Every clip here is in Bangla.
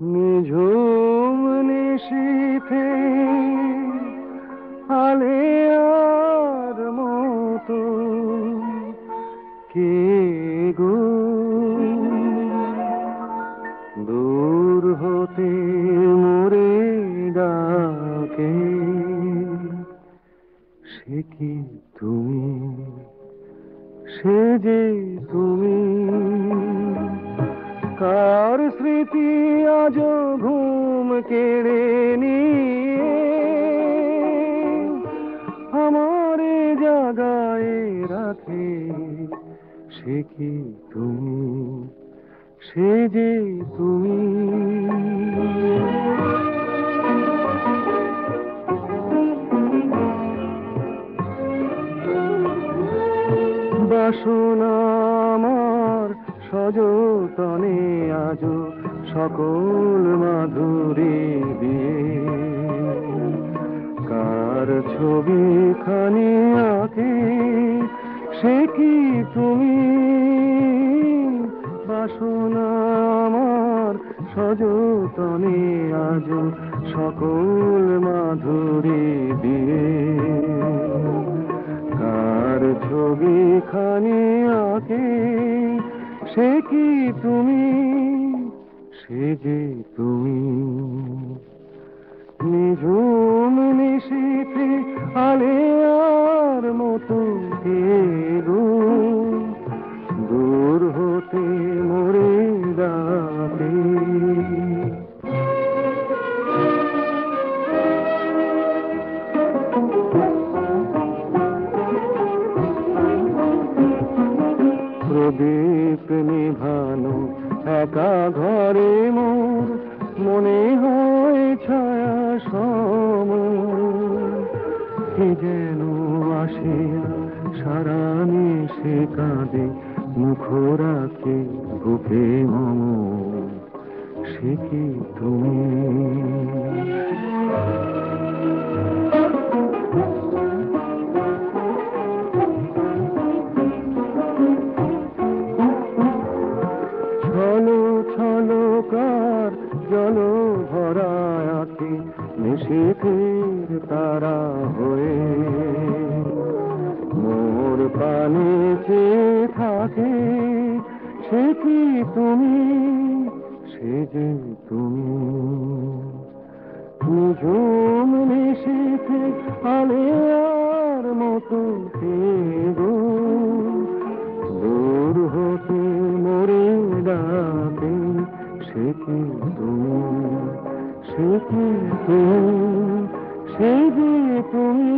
নিঝুম নিশীথে আলেয়ার মতো কে গো দূর হতে মোরে ডাকে, সে কি তুমি, সে যে তুমি, কার স্মৃতি আজ ঘুম কেড়ে নিয়ে আমারে জাগায় রাখে, সে কি তুমি, সে যে তুমি। বাসনা আমার সযতনে আজ সকল মাধুরী দিয়ে, কার ছবি খানি আঁকে, সে কি তুমি, বাসনা আমার সযতনে আজ সকল মাধুরী দিয়ে, কার ছবি খানি আঁকে, সে কি তুমি, সে যে তুমি। নিঝুম নিশীথে আলেয়ার মতো কে গো দূর হতে মোরে ডাকে। প্রদীপ নিভানো একা ঘরে মোর মনে হয় ছায়া সম, কে যেন আসে সারা নিশে কাঁদে মুখ রাখে বুকে মম, সে কি তুমি। ছলো ছলকার জল ভরা আঁখি নিশীথের তারা হয়ে মোর পানে চেয়ে থাকে, সে কি তুমি, সে যে তুমি। নিঝুম নিশীথে আলেয়ার মতো কে গো দূর হতে মোরে ডাকে, সে কি তুমি, সে কি তুমি, সে যে তুমি।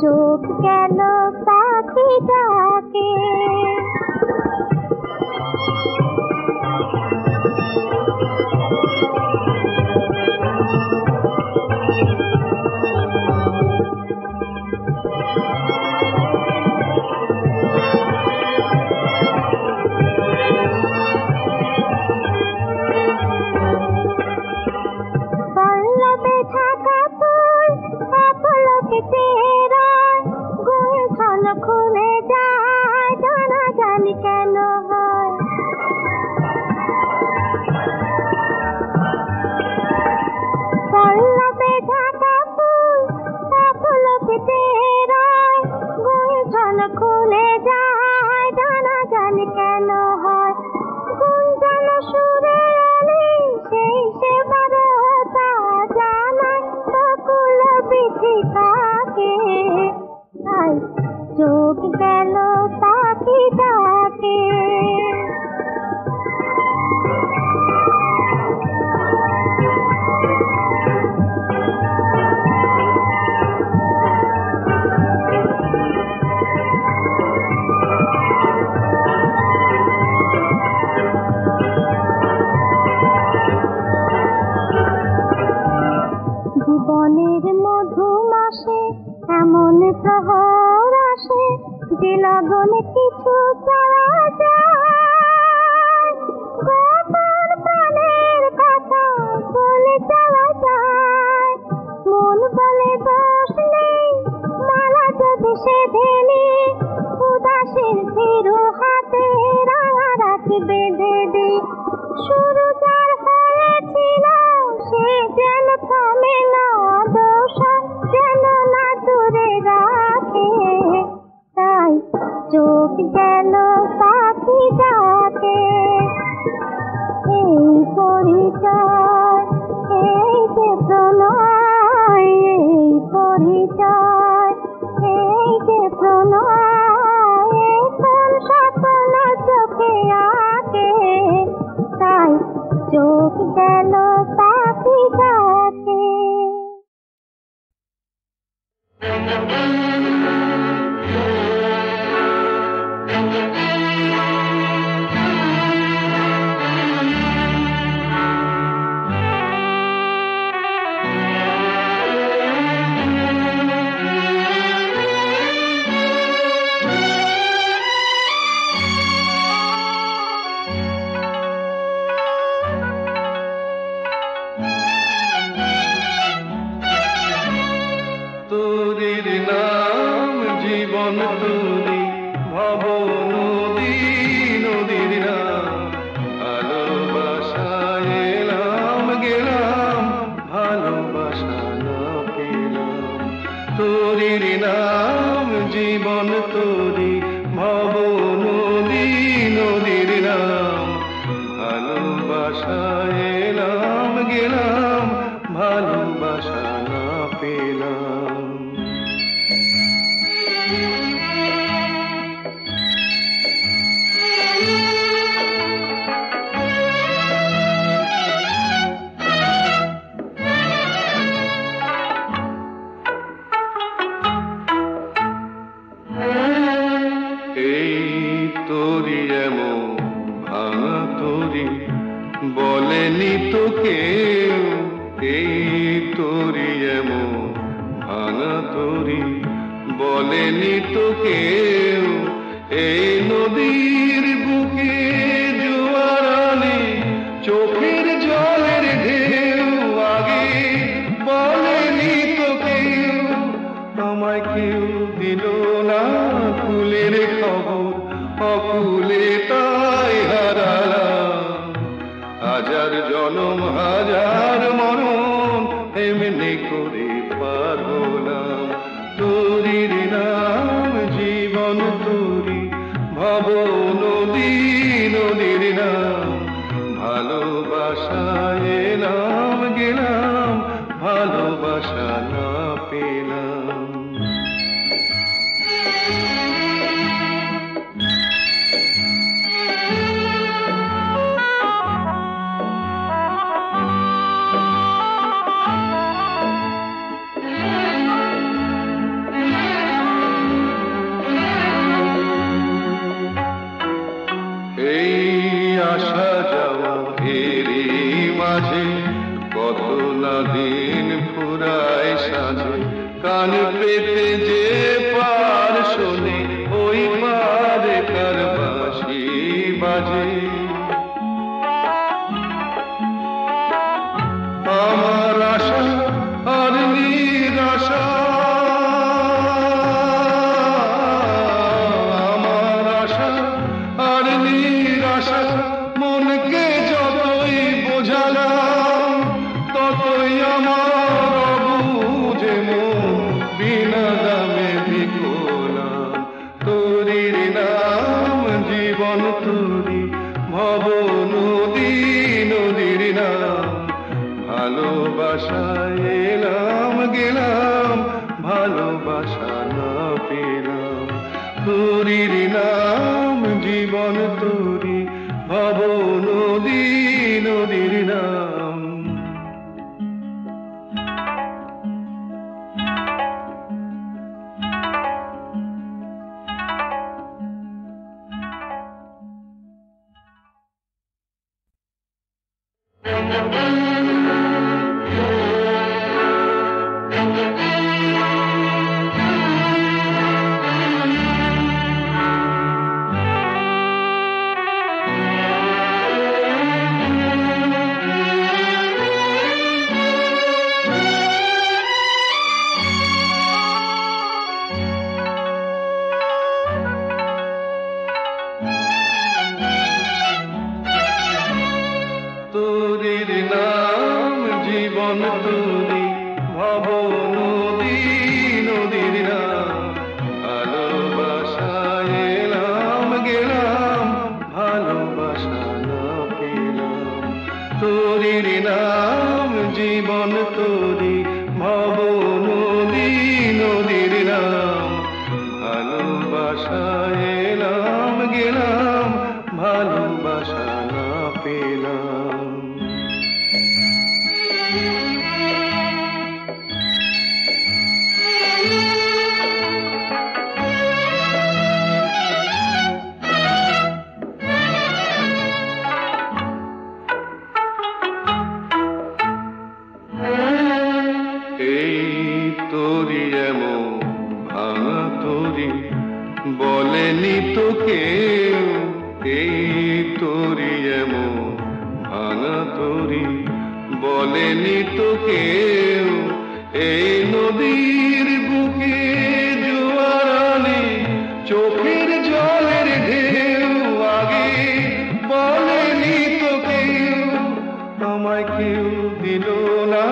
চোখ গেল পাখি ডাকে, পল্লবে ঢাকা ফুল আপলকে চেরা গুঞ্জন খুলে যায়, জানা জানি কেন হয়। গগন কিছু চাওয়া যায়, গোপন প্রাণের কথা বলে চাওয়া যায়। মন বলে দোষ নেই, মালা যদি সেধেনি, উদাসীন ধীরু হাতে রাঙা রাখি বেঁধে দি। শুরু যার হয়েছিল সে যেন থামে না, দোষ যেন না দূরে রাখে। তাই চোখ যেন পাখি ডাকে, এই পরিচয়, এই যে প্রণয়, এই পরিচয়, এই যে প্রণয়, কোন স্বপ্ন চোখে আঁকে। তাই চোখ যেন পাখি ডাকে। তোরির নাম জীবন তোরি, ভব নদী, নদীর নাম ভালোবাসায় এলাম গেলাম, ভালোবাসা না পেলাম। তোরির নাম জীবন তোরি, ভব নদী, নদীর নাম ভালোবাসায় এলাম গেলাম, ভালোবাসা না পেলাম। এই তোরি এমন ভাঙা তোরি, বলেনি তো কেউ। এই তোরি এমন ভাঙা তোরি, বলেনি তো কেউ। এই নদীর বুকে জোয়ার আনে, চোখের জলের ঢেউ, আগে বলেনি তো কেউ। আমায় কেউ দিল না কুলের খবর, অকুলে তাই হারালাম। হাজার জনম হাজার মরণ এমনি করে পার হলাম। তোরির নাম জীবন তোরি, ভব নদী, নদীর নাম ভালোবাসায় এলাম গেলাম, ভালোবাসা না পেলাম। এই আসা যাওয়া এরই মাঝে কত না দিন ফুরায় সাজে, কান পেতে যে পার শোনে, ওই পারে কার বাঁশি বাজে। আমার আশা আর নিরাশা, আমার আশা আর নিরাশা, মনকে যতই বোঝালাম ততই আমার অবুঝে মন বিনা দামে বিকলাম। তোরির নাম জীবন তোরি, ভব নদী, নদীর নাম ভালোবাসায় এলাম গেলাম, ভালোবাসা না পেলাম। তোরির নাম জীবন তোরি, ভব নদী, নদীর নাম। তোরির নাম জীবন তোরি ভব নদী নদীর নাম ভালোবাসায় এলাম গেলাম ভালোবাসা না পেলাম তোরির নাম জীবন তোরি ভব নদী নদীর নাম ভালোবাসায় এলাম গেলাম ভালোবাসা না পেলাম বলেনি তো কেউ এই তোরি এমন ভাঙা তোরি বলেনি তো কেউ এই নদীর বুকে জোয়ারানি চোখের জলের ঢেউ আগে বলেনি তো কেউ আমায় কেউ দিল না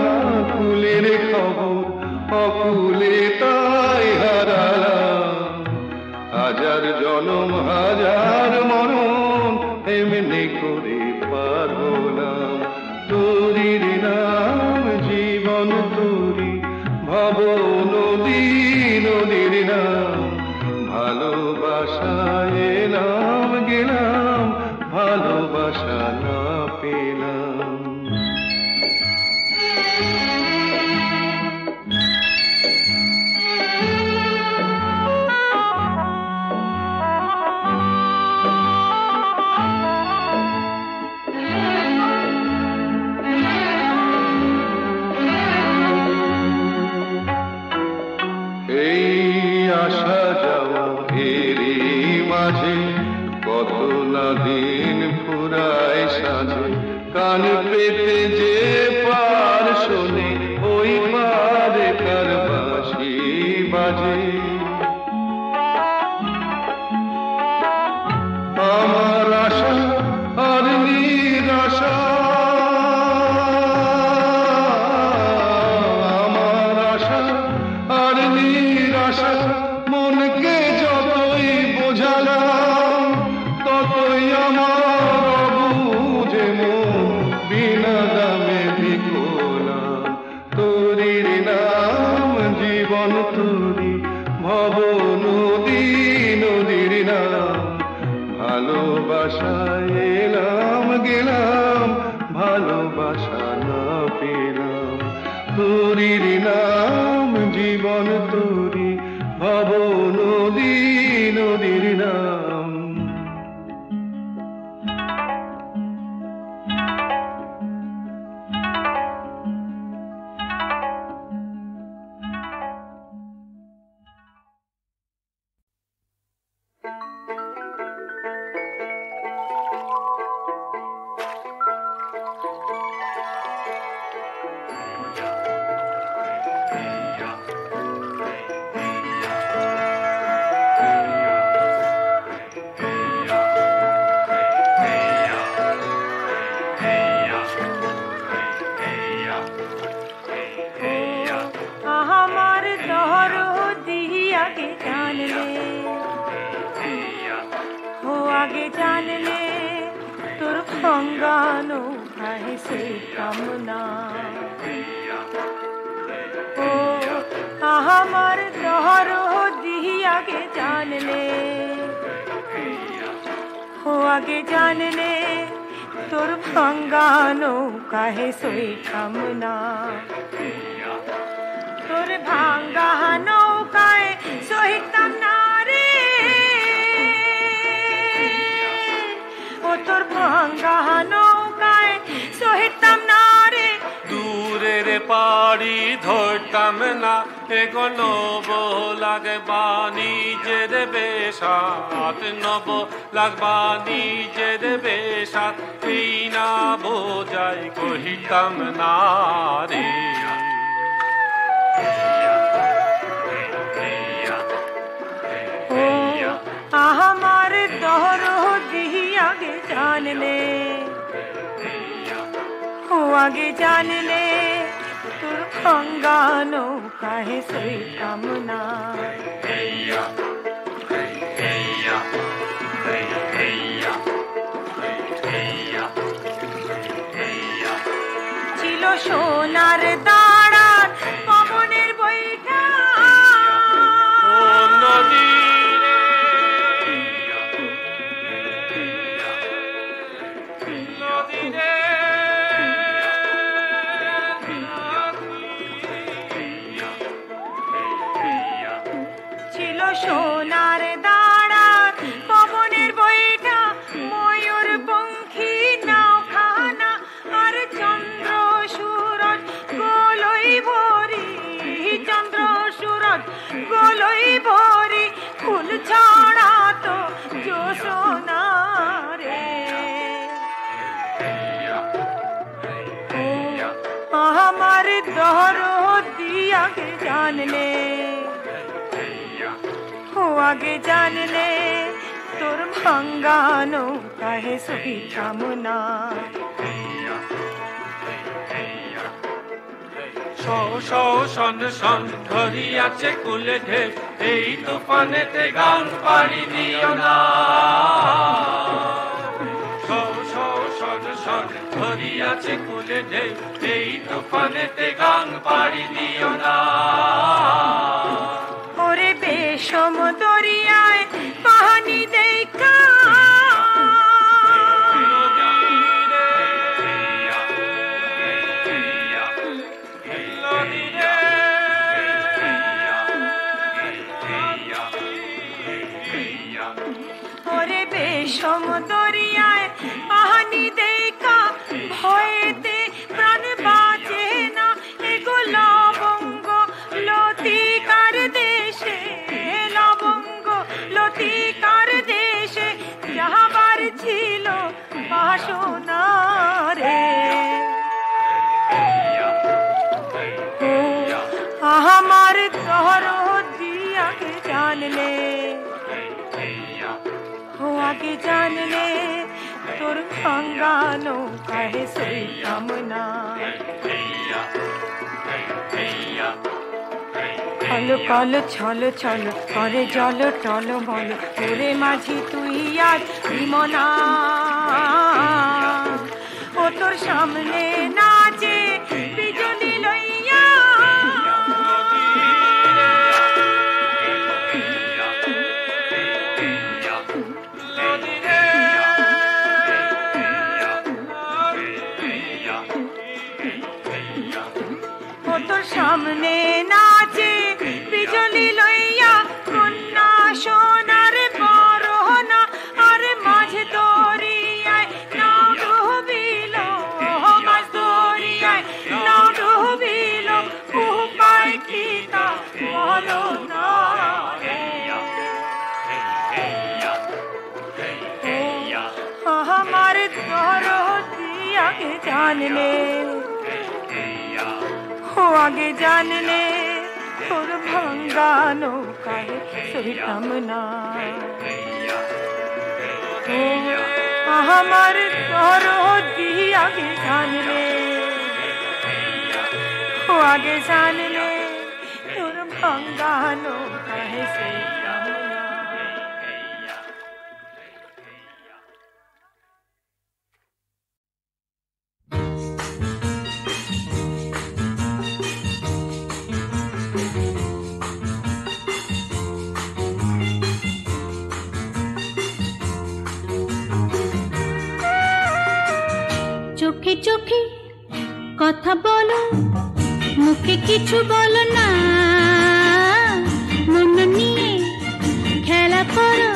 ফুলের খবর অকুলে তাই হারালাম হাজার জনম হাজার মরণ এমনি করে পার হলাম তোরির নাম জীবন তোরি ভব নদী নদীর নাম ভালোবাসায় এলাম গেলাম ভালোবাসা না পেলাম কত না দিন ফুরায় সাজে কান পেতে যে পার শোনে ওই পারে কার বাঁশি বাজে আমার আশা আর নিরাশা আমার আশা আর নিরাশা মনকে যতই বোঝালাম ততই আমার বুঝে মন বিনা দামে বিকলাম তোরির নাম জীবন তোরি ভব নদী নদীর নাম ভালোবাসায় এলাম গেলাম ভালোবাসা না পেলাম তোরির নাম জীবন তোরি ভব নদী নদীর নাম आगे जान ले तोर भांगानो काहे सोई कामना तोर भांगानो काहे सोई कामना रे ओ तोर भांगानो काहे सोई कामना रे दूरे रे पाड़ी धरताम ना एगो नबो लागबानी जेर बेशात नबो लागबानी जेर बेशात ना बोझाय कहिताम ना रे हमार तोहरो दिही आगे जान ले ও আগে জানলে তোর ভাঙ্গা নৌকায় সইতাম না। ছিল সোনার দাঁড়ার পবনের বৈঠা নদী ছিল সোনার দাঁড়ার পবনের বৈঠা ময়ূর পঙ্খী নাওখানা আর চন্দ্র সুরজ গোলই ভরি চন্দ্র সুরজ গোলই ভরি ফুল ছড়া তো জোসনা রে। আমার দরদি আগে জানলে ও আগে জানলে তোর ভাঙ্গা নৌকায় সইতাম না। শন শন ধরিয়াছে কুলে ঢেউ এই তুফানেতে গান পাড়ি দিও না। শন শন ধরিয়াছে কুলে ঢেউ এই তুফানেতে গান পাড়ি দিও না। ওরে বেশম দরিয়ায় পানি দেখা ওরে বেশম দরিয়ায় পানি দেখা ভয়েতে প্রাণ বাঁচে না। এগো লবঙ্গ লতিকার দেশে লবঙ্গ লতিকার দেশে যাবার ছিল বাসনা রে। আমার দরদি আগে জানলে ও আগে জানলে তোর ভাঙ্গা নৌকায় সইতাম না। কলো কলো ছলো ছলো করে জল টল বল তোরে মাঝি তুই আজ বিমনা। ও তোর সামনে নাচে বিজলি লইয়া ও তোর সামনে নাচে বিজলি লইয়া কন্যা সোনার বরহনা আর মাঝে দরিয়ায় নাও ডুবিল মাঝ দরিয়ায় নাও ডুবিল উপায় কি তা বলো না। আমার দরদি আগে জানলে ও আগে জানলে তোর ভাঙ্গা নৌকায় সইতাম না। আমার দরদি আগে জানলে ও আগে জানলে তোর ভাঙ্গা নৌকায় সইতাম না। চোখে চোখে কথা বলো মুখে কিছু বলো না। মন নিয়ে খেলা করো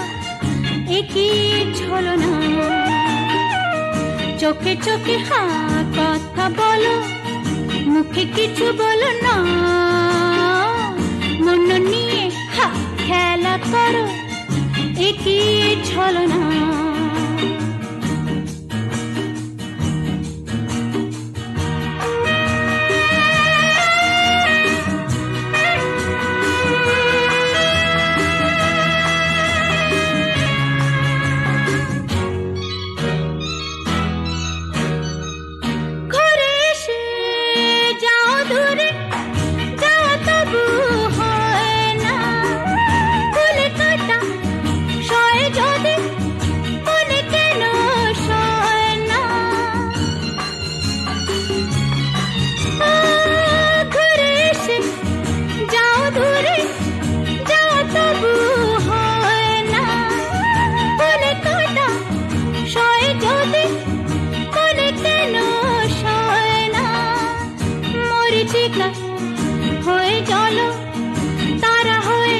একই ছলো না। চোখে চোখে হ্যাঁ কথা বলো মুখে কিছু বলো না। মন নিয়ে হ্যাঁ খেলা করো একই ছলো না। ঘরে পাতা হয়ে জল তারা হয়ে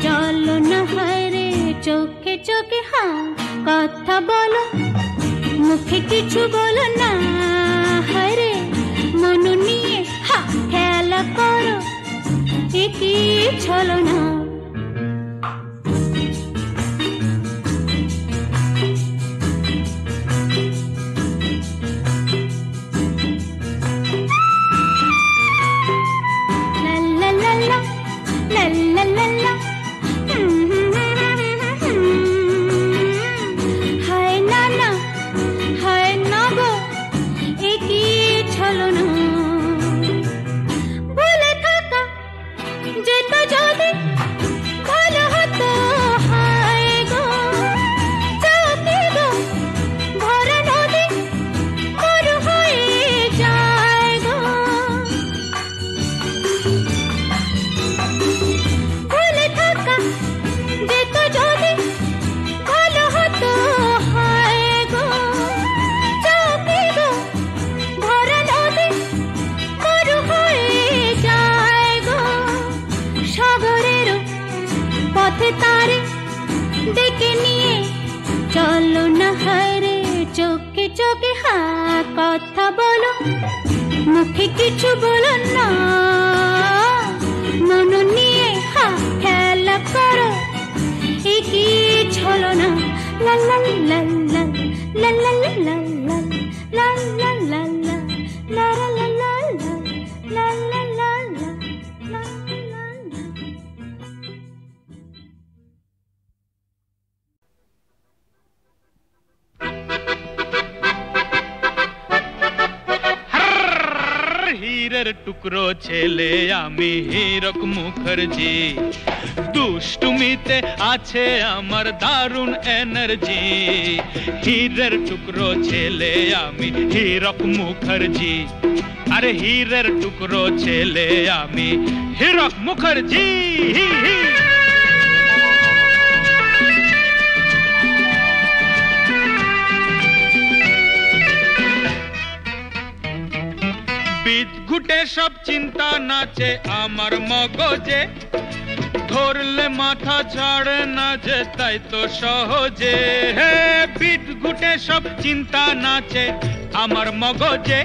জল না হয় রে চোখে চোখে হ্যাঁ কথা বলো মুখে কিছু বলো না হয় রে মন নিয়ে হ্যাঁ খেলা করো একই ছলো না কথা বলো মুখে কিছু বলো না মন নিয়ে খেলা করো একই ছলো না লা লা লা লা লা লা লা লা লা লা লা লা লা লা লা লা লা লা হীরের টুকরো ছেলে আমি হীরক মুখার্জি দুষ্টুমিতে আছে আমার দারুণ এনার্জি হীরের টুকরো ছেলে আমি হীরক মুখার্জি আরে হীরের টুকরো ছেলে আমি হীরক মুখার্জি বিদঘুটে সব চিন্তা নাচে আমার মগজে ধরলে মাথা ছাড়ে না যে তাই তো সহজে হে বিদঘুটে সব চিন্তা নাচে আমার মগজে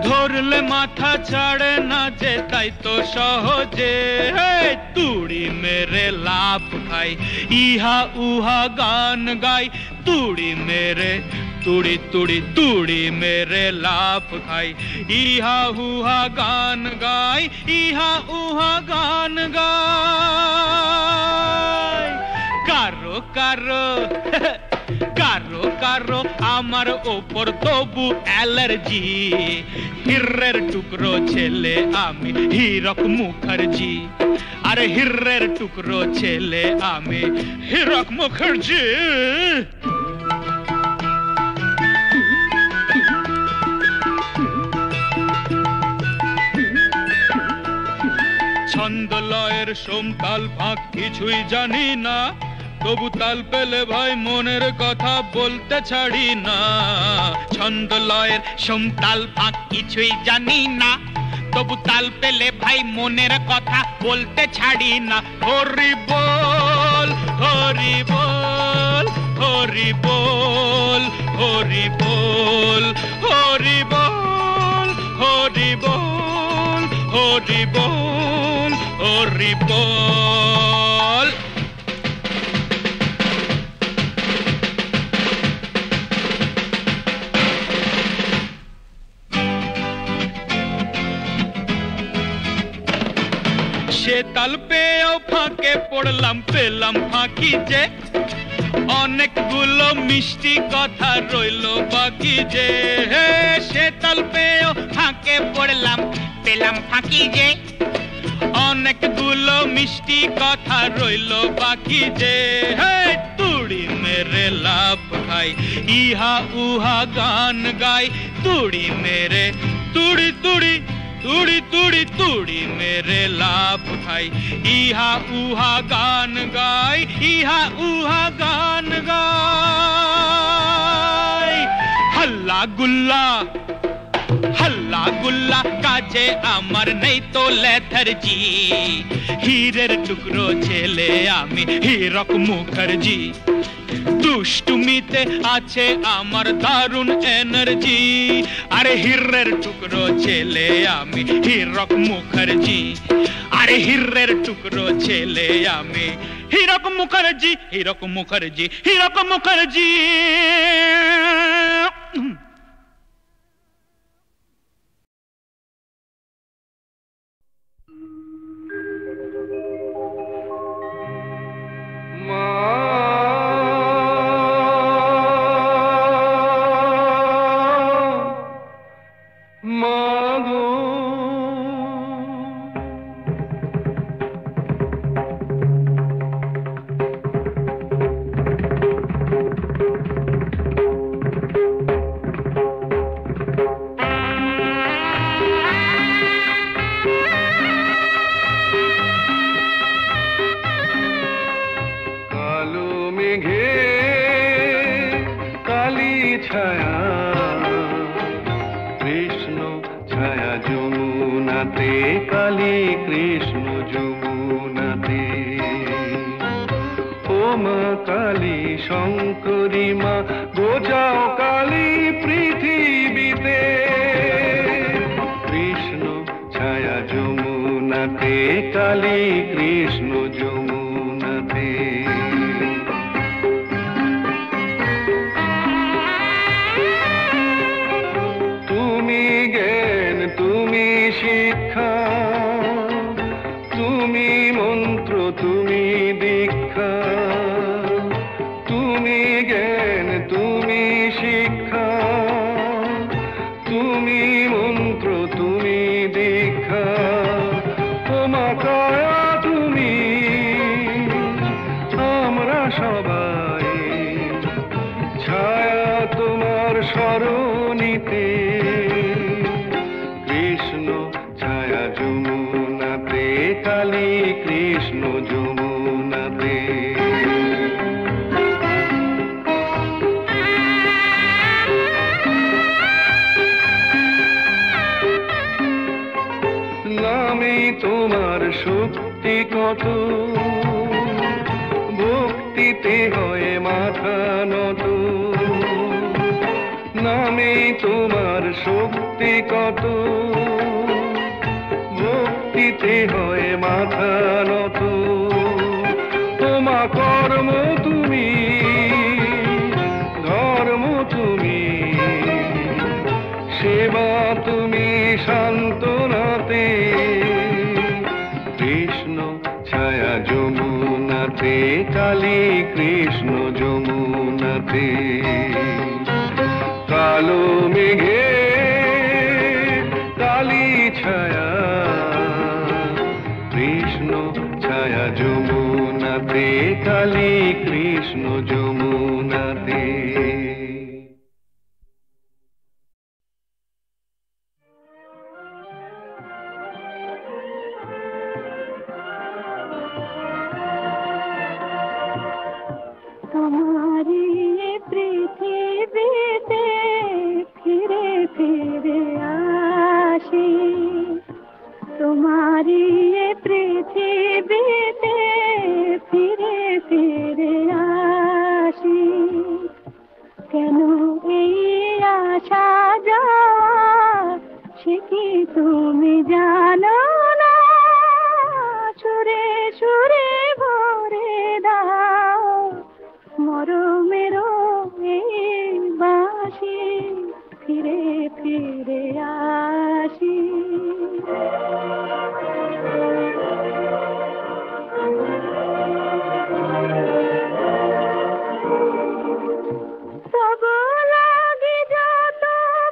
ধরলে মাথা ছাড়ে না যে তাই তো সহজে হে তুড়ি মেরে লাভ খাই ইহা উহা গান গাই তুড়ি মেরে তুড়ি তুড়ি তুড়ি মেরে লাভ খাই ইহা উহা গান গাই ইহা উহা গান গাই কারো কারো কারো কারো আমার ওপর তবু অ্যালার্জি হীরের টুকরো ছেলে আমি হীরক মুখার্জি আরে হীরের টুকরো ছেলে আমি হীরক মুখার্জি ছন্দ লয়ের সোমতাল ফাঁক কিছুই জানি না তবু তাল পেলে ভাই মনের কথা বলতে ছাড়ি না ছন্দ লয়ের সোমতাল ফাঁক কিছুই জানি না তবু তাল পেলে ভাই মনের কথা বলতে ছাড়ি না হরি বল হরি বল হরি বল হরি বল হরি বল হরি বল হরি বল হরি বল সে তাল পেয়েও ফাঁকে পড়লাম পেলাম ফাঁকি যে অনেকগুলো মিষ্টি কথা রইলো বাকি যে সে তাল পেয়েও ফাঁকে পড়লাম পেলাম ফাঁকি যে অনেকগুলো মিষ্টি কথা রইলো বাকি যে তুড়ি মেরে লাভ খাই ইহা উহা গান গাই তুড়ি মেরে তুড়ি তুড়ি তুড়ি তুড়ি তুড়ি মেরে লাভ খাই ইহা উহা গান গাই ইহা উহা গান গাই হল্লা গুল্লা কাজ আছে আমার নেই তো লেথার্জি হীরের টুকরো ছেলে আমি হীরক মুখার্জি দুষ্টুমিতে আছে আমার দারুণ এনার্জি আরে হীরের টুকরো ছেলে আমি হীরক মুখার্জি আরে হীরের টুকরো ছেলে আমি হীরক মুখার্জি হীরক মুখার্জি হীরক মুখার্জি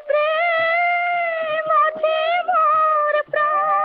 প্রেম আছে মোর প্রাণ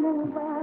ভালোবাসি